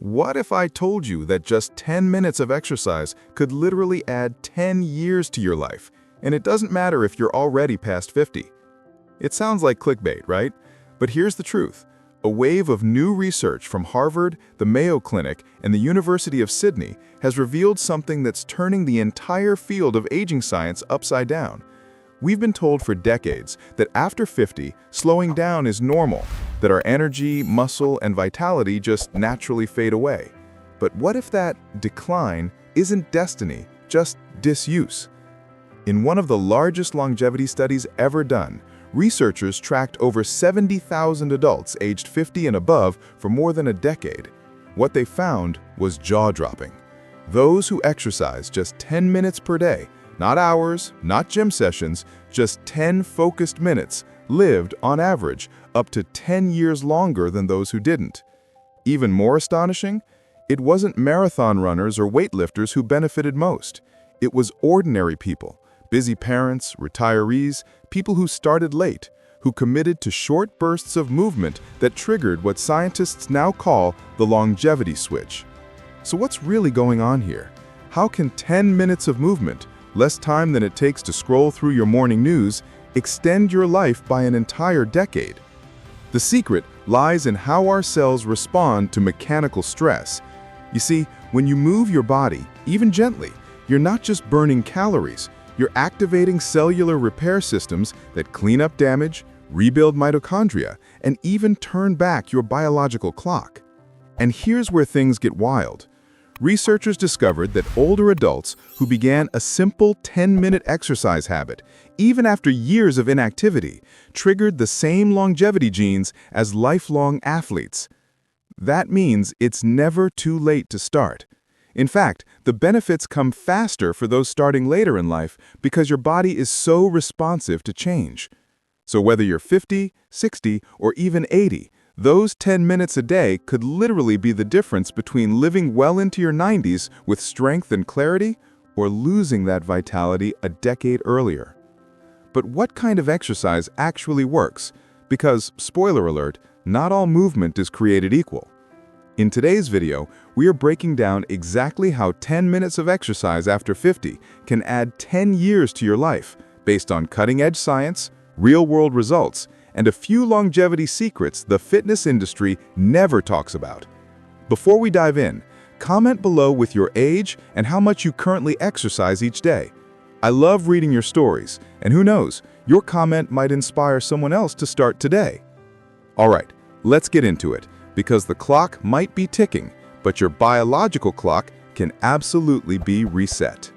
What if I told you that just 10 minutes of exercise could literally add 10 years to your life, and it doesn't matter if you're already past 50? It sounds like clickbait, right? But here's the truth. A wave of new research from Harvard, the Mayo Clinic, and the University of Sydney has revealed something that's turning the entire field of aging science upside down. We've been told for decades that after 50, slowing down is normal, that our energy, muscle, and vitality just naturally fade away. But what if that decline isn't destiny, just disuse? In one of the largest longevity studies ever done, researchers tracked over 70,000 adults aged 50 and above for more than a decade. What they found was jaw-dropping. Those who exercise just 10 minutes per day, not hours, not gym sessions, just 10 focused minutes, lived, on average, up to 10 years longer than those who didn't. Even more astonishing, it wasn't marathon runners or weightlifters who benefited most. It was ordinary people, busy parents, retirees, people who started late, who committed to short bursts of movement that triggered what scientists now call the longevity switch. So what's really going on here? How can 10 minutes of movement, less time than it takes to scroll through your morning news, extend your life by an entire decade? The secret lies in how our cells respond to mechanical stress. You see, when you move your body, even gently, you're not just burning calories, you're activating cellular repair systems that clean up damage, rebuild mitochondria, and even turn back your biological clock. And here's where things get wild. Researchers discovered that older adults who began a simple 10-minute exercise habit, even after years of inactivity, triggered the same longevity genes as lifelong athletes. That means it's never too late to start. In fact, the benefits come faster for those starting later in life because your body is so responsive to change. So whether you're 50, 60, or even 80, those 10 minutes a day could literally be the difference between living well into your 90s with strength and clarity or losing that vitality a decade earlier. But what kind of exercise actually works? Because, spoiler alert, not all movement is created equal. In today's video, we are breaking down exactly how 10 minutes of exercise after 50 can add 10 years to your life based on cutting-edge science, real-world results, and a few longevity secrets the fitness industry never talks about. Before we dive in, comment below with your age and how much you currently exercise each day. I love reading your stories, and who knows, your comment might inspire someone else to start today. Alright, let's get into it, because the clock might be ticking, but your biological clock can absolutely be reset.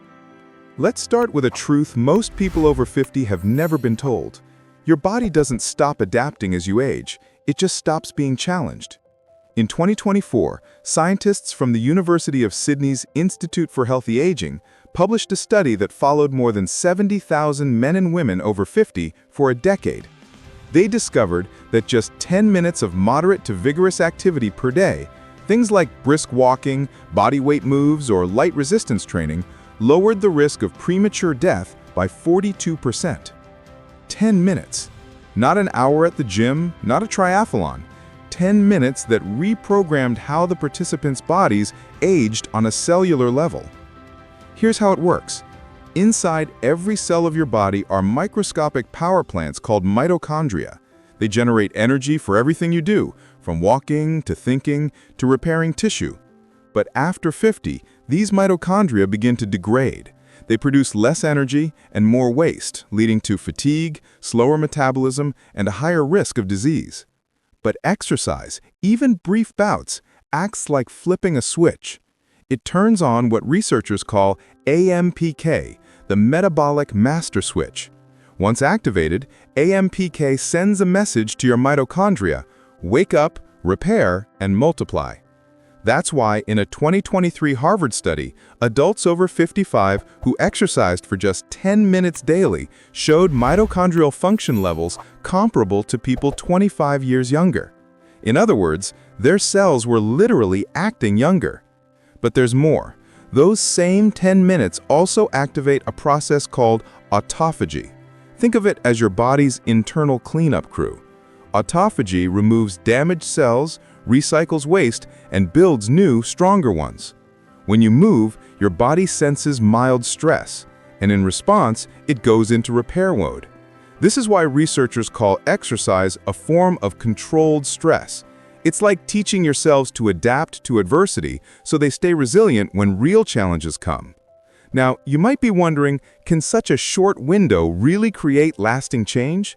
Let's start with a truth most people over 50 have never been told. Your body doesn't stop adapting as you age, it just stops being challenged. In 2024, scientists from the University of Sydney's Institute for Healthy Aging published a study that followed more than 70,000 men and women over 50 for a decade. They discovered that just 10 minutes of moderate to vigorous activity per day, things like brisk walking, body weight moves, or light resistance training, lowered the risk of premature death by 42%. 10 minutes. Not an hour at the gym, not a triathlon. 10 minutes that reprogrammed how the participants' bodies aged on a cellular level. Here's how it works. Inside every cell of your body are microscopic power plants called mitochondria. They generate energy for everything you do, from walking to thinking to repairing tissue. But after 50, these mitochondria begin to degrade. They produce less energy and more waste, leading to fatigue, slower metabolism, and a higher risk of disease. But exercise, even brief bouts, acts like flipping a switch. It turns on what researchers call AMPK, the metabolic master switch. Once activated, AMPK sends a message to your mitochondria: wake up, repair, and multiply. That's why in a 2023 Harvard study, adults over 55 who exercised for just 10 minutes daily showed mitochondrial function levels comparable to people 25 years younger. In other words, their cells were literally acting younger. But there's more. Those same 10 minutes also activate a process called autophagy. Think of it as your body's internal cleanup crew. Autophagy removes damaged cells, recycles waste, and builds new, stronger ones. When you move, your body senses mild stress, and in response, it goes into repair mode. This is why researchers call exercise a form of controlled stress. It's like teaching your cells to adapt to adversity so they stay resilient when real challenges come. Now, you might be wondering, can such a short window really create lasting change?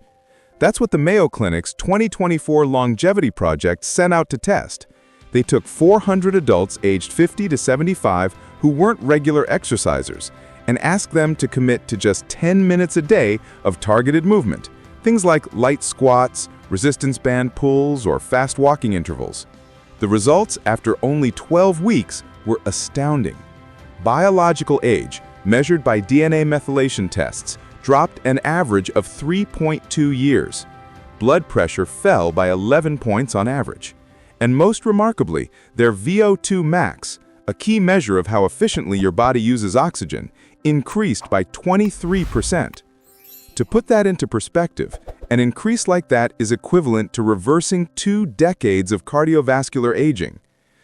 That's what the Mayo Clinic's 2024 longevity project set out to test. They took 400 adults aged 50 to 75 who weren't regular exercisers and asked them to commit to just 10 minutes a day of targeted movement, things like light squats, resistance band pulls, or fast walking intervals. The results after only 12 weeks were astounding. Biological age, measured by DNA methylation tests, dropped an average of 3.2 years. Blood pressure fell by 11 points on average. And most remarkably, their VO2 max, a key measure of how efficiently your body uses oxygen, increased by 23%. To put that into perspective, an increase like that is equivalent to reversing 2 decades of cardiovascular aging.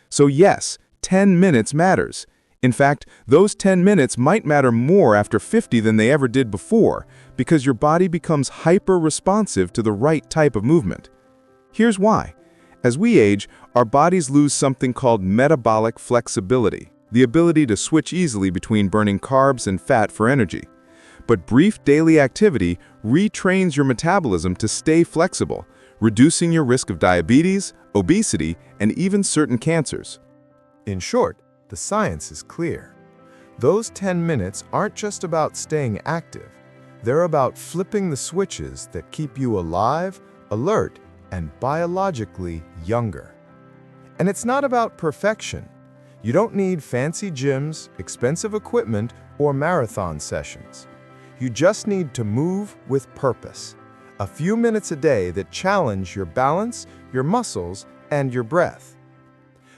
So yes, 10 minutes matters. In fact, those 10 minutes might matter more after 50 than they ever did before, because your body becomes hyper-responsive to the right type of movement. Here's why. As we age, our bodies lose something called metabolic flexibility, the ability to switch easily between burning carbs and fat for energy. But brief daily activity retrains your metabolism to stay flexible, reducing your risk of diabetes, obesity, and even certain cancers. In short, the science is clear. Those 10 minutes aren't just about staying active. They're about flipping the switches that keep you alive, alert, and biologically younger. And it's not about perfection. You don't need fancy gyms, expensive equipment, or marathon sessions. You just need to move with purpose. A few minutes a day that challenge your balance, your muscles, and your breath.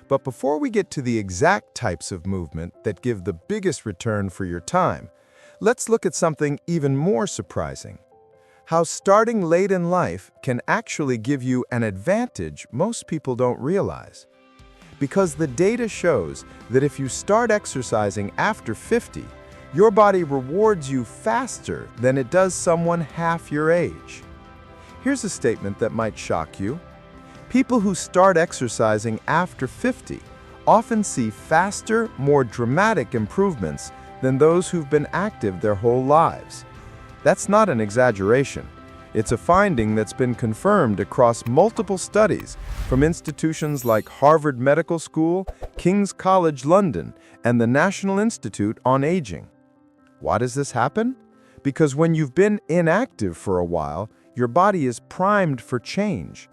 But before we get to the exact types of movement that give the biggest return for your time, let's look at something even more surprising. How starting late in life can actually give you an advantage most people don't realize. Because the data shows that if you start exercising after 50, your body rewards you faster than it does someone half your age. Here's a statement that might shock you. People who start exercising after 50 often see faster, more dramatic improvements than those who've been active their whole lives. That's not an exaggeration. It's a finding that's been confirmed across multiple studies from institutions like Harvard Medical School, King's College London, and the National Institute on Aging. Why does this happen? Because when you've been inactive for a while, your body is primed for change.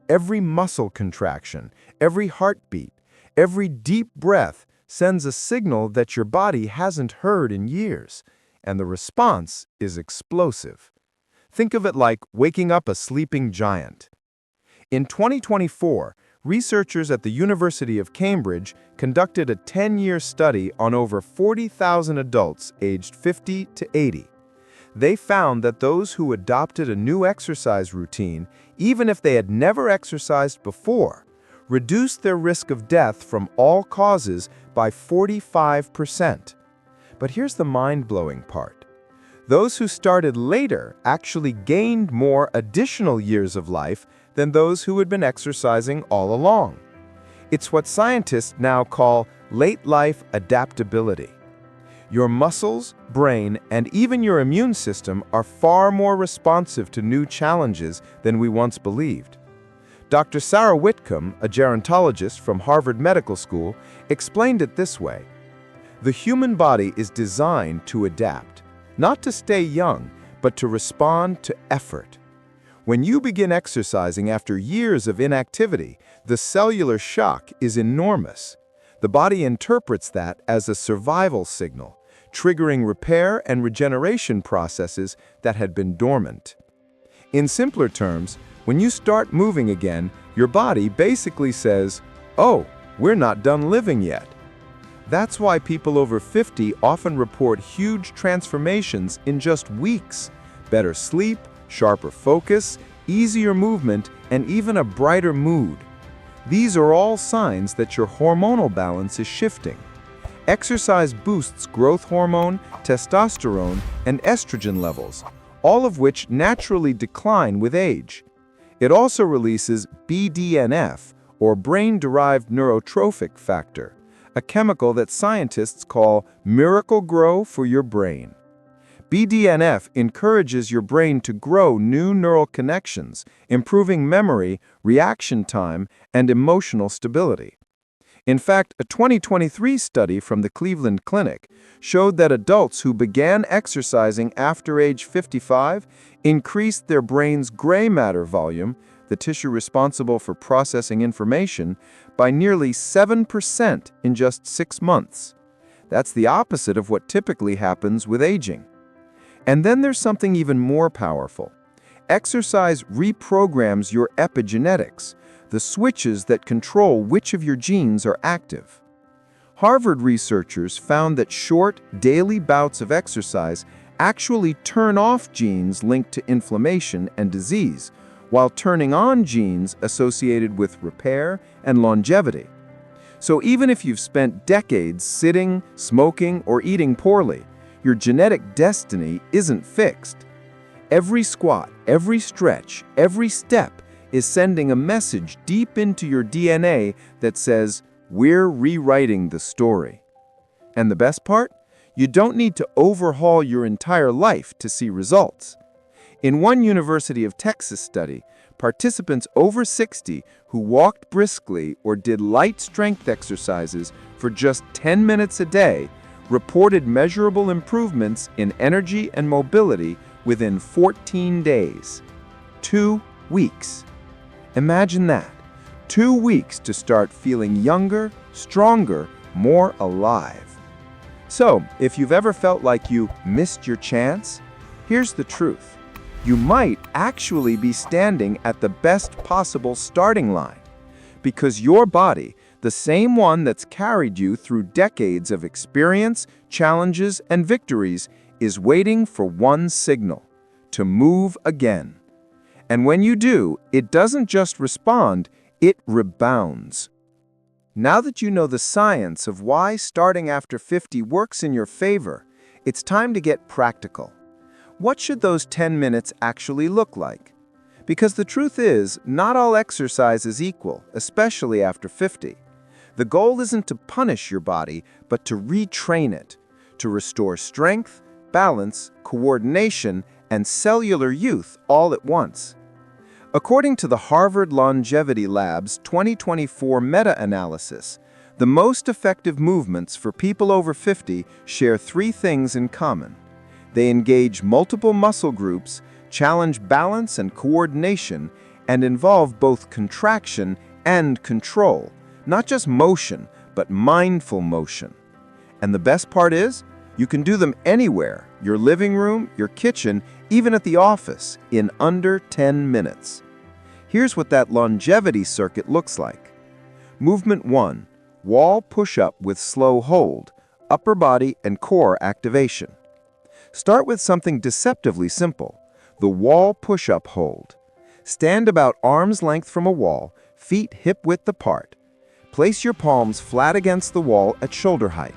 Every muscle contraction, every heartbeat, every deep breath sends a signal that your body hasn't heard in years, and the response is explosive. Think of it like waking up a sleeping giant. In 2024, researchers at the University of Cambridge conducted a 10-year study on over 40,000 adults aged 50 to 80. They found that those who adopted a new exercise routine, even if they had never exercised before, reduced their risk of death from all causes by 45%. But here's the mind-blowing part. Those who started later actually gained more additional years of life than those who had been exercising all along. It's what scientists now call late-life adaptability. Your muscles, brain, and even your immune system are far more responsive to new challenges than we once believed. Dr. Sarah Whitcomb, a gerontologist from Harvard Medical School, explained it this way. The human body is designed to adapt, not to stay young, but to respond to effort. When you begin exercising after years of inactivity, the cellular shock is enormous. The body interprets that as a survival signal, triggering repair and regeneration processes that had been dormant. In simpler terms, when you start moving again, your body basically says, "Oh, we're not done living yet." That's why people over 50 often report huge transformations in just weeks. Better sleep, sharper focus, easier movement, and even a brighter mood. These are all signs that your hormonal balance is shifting. Exercise boosts growth hormone, testosterone, and estrogen levels, all of which naturally decline with age. It also releases BDNF, or brain-derived neurotrophic factor, a chemical that scientists call miracle grow for your brain. BDNF encourages your brain to grow new neural connections, improving memory, reaction time, and emotional stability. In fact, a 2023 study from the Cleveland Clinic showed that adults who began exercising after age 55 increased their brain's gray matter volume, the tissue responsible for processing information, by nearly 7% in just 6 months. That's the opposite of what typically happens with aging. And then there's something even more powerful. Exercise reprograms your epigenetics, the switches that control which of your genes are active. Harvard researchers found that short, daily bouts of exercise actually turn off genes linked to inflammation and disease, while turning on genes associated with repair and longevity. So even if you've spent decades sitting, smoking, or eating poorly, your genetic destiny isn't fixed. Every squat, every stretch, every step is sending a message deep into your DNA that says, we're rewriting the story. And the best part? You don't need to overhaul your entire life to see results. In one University of Texas study, participants over 60 who walked briskly or did light strength exercises for just 10 minutes a day reported measurable improvements in energy and mobility within 14 days. 2 weeks. Imagine that. 2 weeks to start feeling younger, stronger, more alive. So, if you've ever felt like you missed your chance, here's the truth. You might actually be standing at the best possible starting line, because your body, the same one that's carried you through decades of experience, challenges, and victories, is waiting for one signal: to move again. And when you do, it doesn't just respond, it rebounds. Now that you know the science of why starting after 50 works in your favor, it's time to get practical. What should those 10 minutes actually look like? Because the truth is, not all exercise is equal, especially after 50. The goal isn't to punish your body, but to retrain it, to restore strength, balance, coordination, and cellular youth all at once. According to the Harvard Longevity Lab's 2024 meta-analysis, the most effective movements for people over 50 share 3 things in common. They engage multiple muscle groups, challenge balance and coordination, and involve both contraction and control, not just motion, but mindful motion. And the best part is, you can do them anywhere, your living room, your kitchen, even at the office, in under 10 minutes. Here's what that longevity circuit looks like. Movement 1, wall push-up with slow hold, upper body and core activation. Start with something deceptively simple, the wall push-up hold. Stand about arm's length from a wall, feet hip-width apart. Place your palms flat against the wall at shoulder height.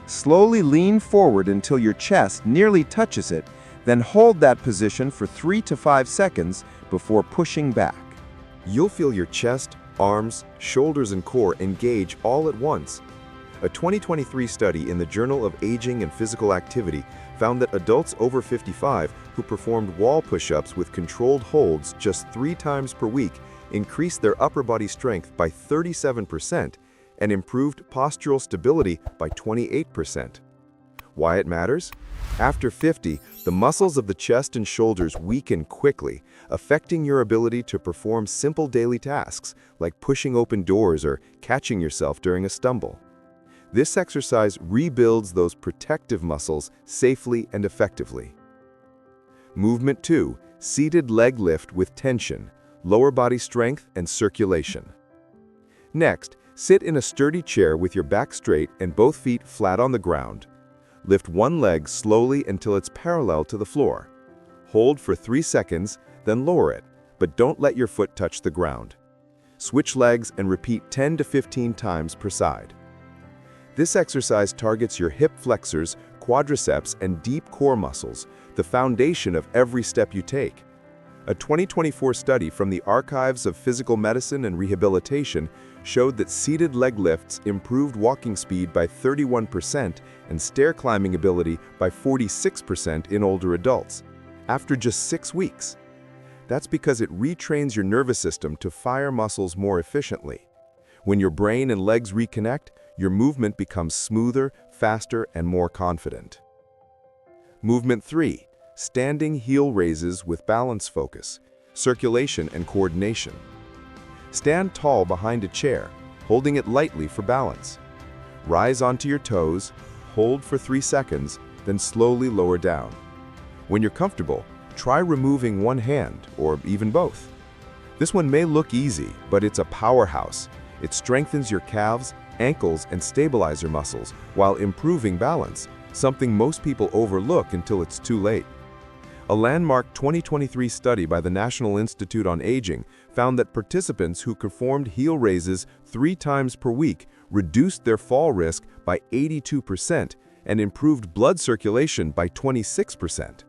Slowly lean forward until your chest nearly touches it, then hold that position for 3 to 5 seconds before pushing back. You'll feel your chest, arms, shoulders, and core engage all at once. A 2023 study in the Journal of Aging and Physical Activity found that adults over 55 who performed wall push-ups with controlled holds just 3 times per week increased their upper body strength by 37% and improved postural stability by 28%. Why it matters? After 50, the muscles of the chest and shoulders weaken quickly, affecting your ability to perform simple daily tasks like pushing open doors or catching yourself during a stumble. This exercise rebuilds those protective muscles safely and effectively. Movement 2, seated leg lift with tension, lower body strength and circulation. Next, sit in a sturdy chair with your back straight and both feet flat on the ground. Lift one leg slowly until it's parallel to the floor. Hold for 3 seconds, then lower it, but don't let your foot touch the ground. Switch legs and repeat 10 to 15 times per side. This exercise targets your hip flexors, quadriceps, and deep core muscles, the foundation of every step you take. A 2024 study from the Archives of Physical Medicine and Rehabilitation showed that seated leg lifts improved walking speed by 31% and stair climbing ability by 46% in older adults, after just 6 weeks. That's because it retrains your nervous system to fire muscles more efficiently. When your brain and legs reconnect, your movement becomes smoother, faster, and more confident. Movement 3. Standing heel raises with balance focus, circulation, and coordination. Stand tall behind a chair, holding it lightly for balance. Rise onto your toes, hold for 3 seconds, then slowly lower down. When you're comfortable, try removing one hand, or even both. This one may look easy, but it's a powerhouse. It strengthens your calves, ankles, and stabilizer muscles while improving balance, something most people overlook until it's too late. A landmark 2023 study by the National Institute on Aging found that participants who performed heel raises 3 times per week reduced their fall risk by 82% and improved blood circulation by 26%.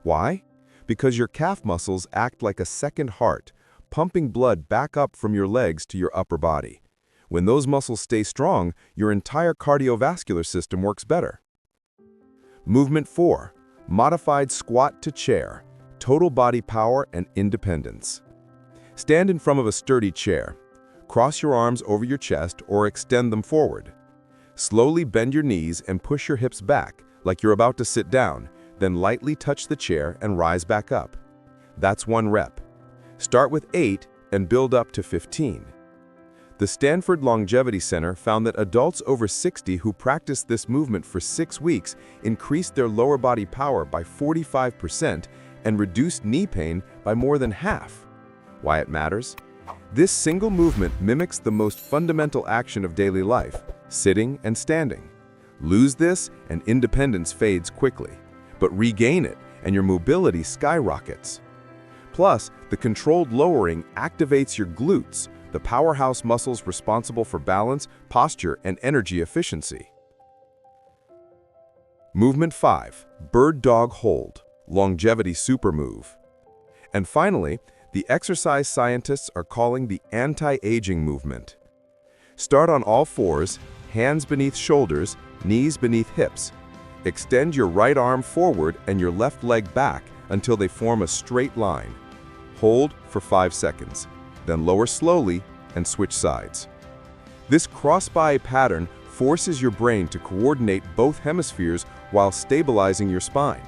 Why? Because your calf muscles act like a second heart, pumping blood back up from your legs to your upper body. When those muscles stay strong, your entire cardiovascular system works better. Movement 4. Modified squat to chair, total body power and independence. Stand in front of a sturdy chair. Cross your arms over your chest or extend them forward. Slowly bend your knees and push your hips back like you're about to sit down, then lightly touch the chair and rise back up. That's 1 rep. Start with 8 and build up to 15. The Stanford Longevity Center found that adults over 60 who practiced this movement for 6 weeks increased their lower body power by 45% and reduced knee pain by more than half. Why it matters? This single movement mimics the most fundamental action of daily life, sitting and standing. Lose this and independence fades quickly, but regain it and your mobility skyrockets. Plus, the controlled lowering activates your glutes, the powerhouse muscles responsible for balance, posture, and energy efficiency. Movement 5. Bird Dog Hold, Longevity Super Move. And finally, the exercise scientists are calling the anti-aging movement. Start on all fours, hands beneath shoulders, knees beneath hips. Extend your right arm forward and your left leg back until they form a straight line. Hold for 5 seconds. Then lower slowly and switch sides. This cross-body pattern forces your brain to coordinate both hemispheres while stabilizing your spine.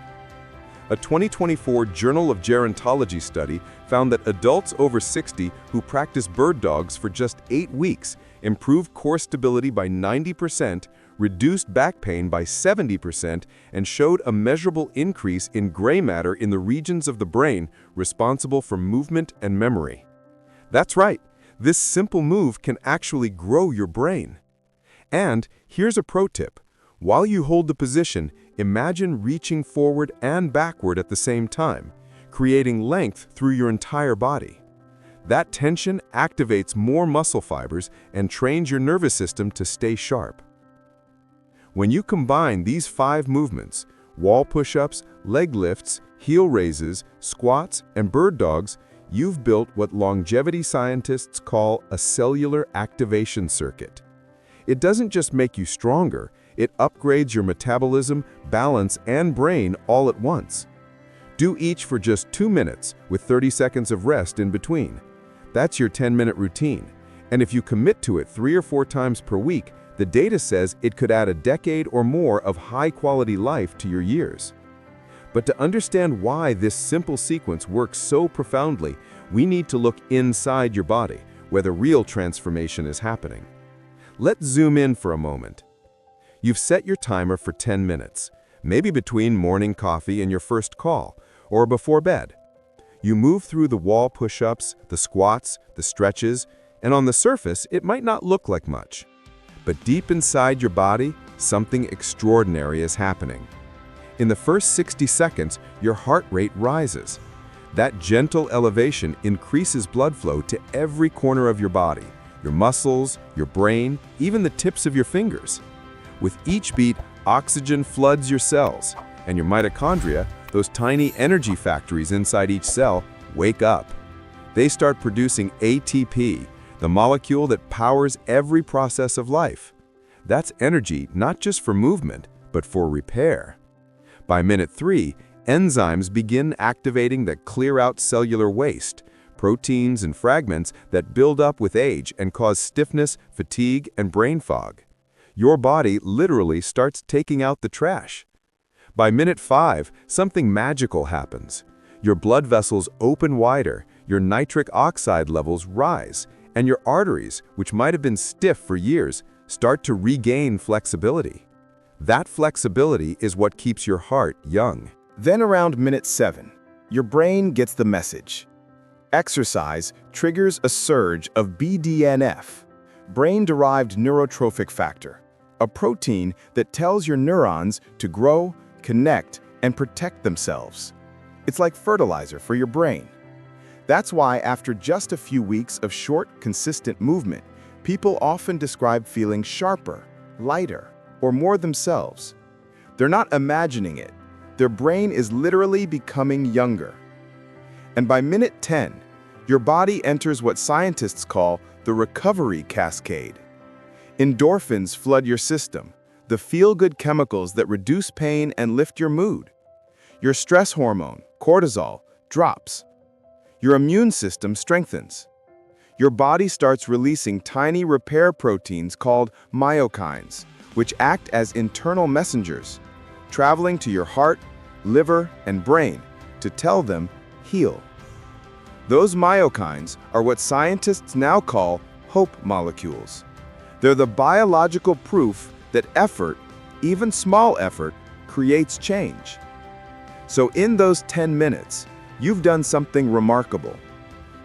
A 2024 Journal of Gerontology study found that adults over 60 who practiced bird dogs for just 8 weeks improved core stability by 90%, reduced back pain by 70%, and showed a measurable increase in gray matter in the regions of the brain responsible for movement and memory. That's right, this simple move can actually grow your brain. And here's a pro tip. While you hold the position, imagine reaching forward and backward at the same time, creating length through your entire body. That tension activates more muscle fibers and trains your nervous system to stay sharp. When you combine these 5 movements, wall push-ups, leg lifts, heel raises, squats, and bird dogs, you've built what longevity scientists call a cellular activation circuit. It doesn't just make you stronger, it upgrades your metabolism, balance, and brain all at once. Do each for just 2 minutes with 30 seconds of rest in between. That's your 10-minute routine. And if you commit to it 3 or 4 times per week, the data says it could add a decade or more of high-quality life to your years. But to understand why this simple sequence works so profoundly, we need to look inside your body, where the real transformation is happening. Let's zoom in for a moment. You've set your timer for 10 minutes, maybe between morning coffee and your first call, or before bed. You move through the wall push-ups, the squats, the stretches, and on the surface, it might not look like much. But deep inside your body, something extraordinary is happening. In the first 60 seconds, your heart rate rises. That gentle elevation increases blood flow to every corner of your body, your muscles, your brain, even the tips of your fingers. With each beat, oxygen floods your cells, and your mitochondria, those tiny energy factories inside each cell, wake up. They start producing ATP, the molecule that powers every process of life. That's energy not just for movement, but for repair. By minute 3, enzymes begin activating that clear out cellular waste, proteins and fragments that build up with age and cause stiffness, fatigue, and brain fog. Your body literally starts taking out the trash. By minute 5, something magical happens. Your blood vessels open wider, your nitric oxide levels rise, and your arteries, which might have been stiff for years, start to regain flexibility. That flexibility is what keeps your heart young. Then around minute 7, your brain gets the message. Exercise triggers a surge of BDNF, brain-derived neurotrophic factor, a protein that tells your neurons to grow, connect, and protect themselves. It's like fertilizer for your brain. That's why after just a few weeks of short, consistent movement, people often describe feeling sharper, lighter, or more themselves. They're not imagining it. Their brain is literally becoming younger. And by minute 10, your body enters what scientists call the recovery cascade. Endorphins flood your system, the feel-good chemicals that reduce pain and lift your mood. Your stress hormone, cortisol, drops. Your immune system strengthens. Your body starts releasing tiny repair proteins called myokines, which act as internal messengers, traveling to your heart, liver, and brain to tell them, heal. Those myokines are what scientists now call hope molecules. They're the biological proof that effort, even small effort, creates change. So in those 10 minutes, you've done something remarkable.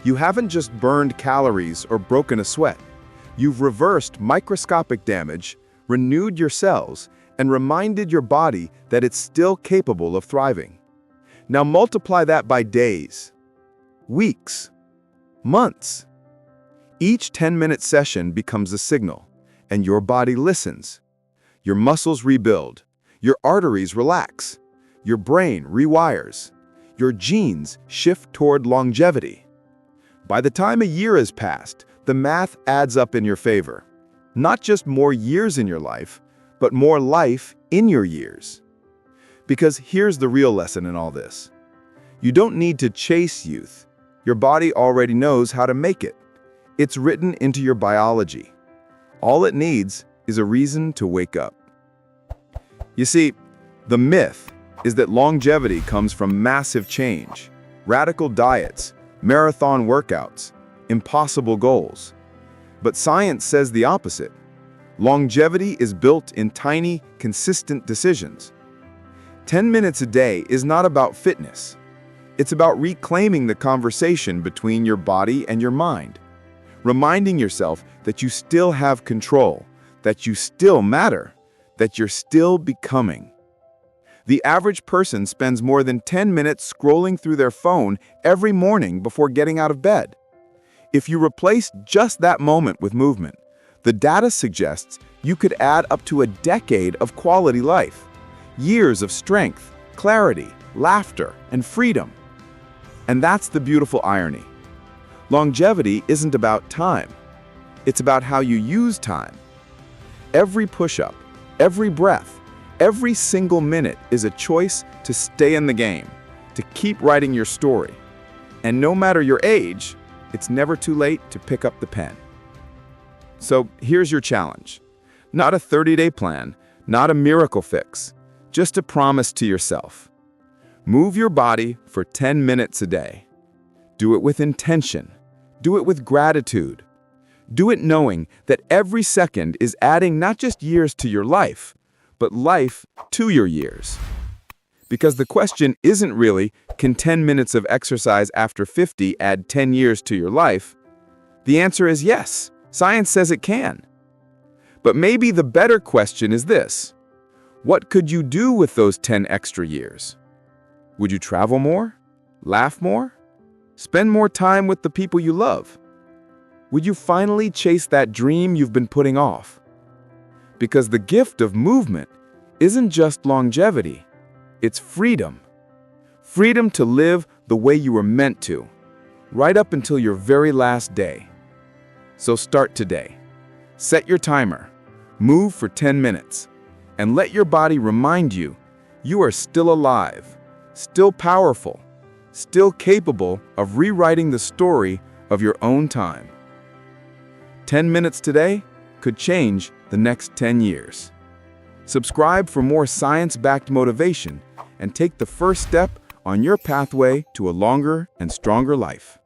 You haven't just burned calories or broken a sweat. You've reversed microscopic damage, renewed your cells, and reminded your body that it's still capable of thriving. Now multiply that by days, weeks, months. Each 10-minute session becomes a signal, and your body listens. Your muscles rebuild, your arteries relax, your brain rewires, your genes shift toward longevity. By the time a year has passed, the math adds up in your favor. Not just more years in your life, but more life in your years. Because here's the real lesson in all this. You don't need to chase youth. Your body already knows how to make it. It's written into your biology. All it needs is a reason to wake up. You see, the myth is that longevity comes from massive change, radical diets, marathon workouts, impossible goals. But science says the opposite. Longevity is built in tiny, consistent decisions. 10 minutes a day is not about fitness. It's about reclaiming the conversation between your body and your mind, reminding yourself that you still have control, that you still matter, that you're still becoming. The average person spends more than 10 minutes scrolling through their phone every morning before getting out of bed. If you replace just that moment with movement, the data suggests you could add up to a decade of quality life, years of strength, clarity, laughter, and freedom. And that's the beautiful irony. Longevity isn't about time. It's about how you use time. Every push-up, every breath, every single minute is a choice to stay in the game, to keep writing your story. And no matter your age, it's never too late to pick up the pen. So here's your challenge. Not a 30-day plan, not a miracle fix, just a promise to yourself. Move your body for 10 minutes a day. Do it with intention. Do it with gratitude. Do it knowing that every second is adding not just years to your life, but life to your years. Because the question isn't really, can 10 minutes of exercise after 50 add 10 years to your life? The answer is yes. Science says it can. But maybe the better question is this: what could you do with those 10 extra years? Would you travel more? Laugh more? Spend more time with the people you love. Would you finally chase that dream you've been putting off? Because the gift of movement isn't just longevity, it's freedom. Freedom to live the way you were meant to, right up until your very last day. So start today. Set your timer, move for 10 minutes, and let your body remind you you are still alive, still powerful, still capable of rewriting the story of your own time. 10 minutes today could change the next 10 years. Subscribe for more science-backed motivation and take the first step on your pathway to a longer and stronger life.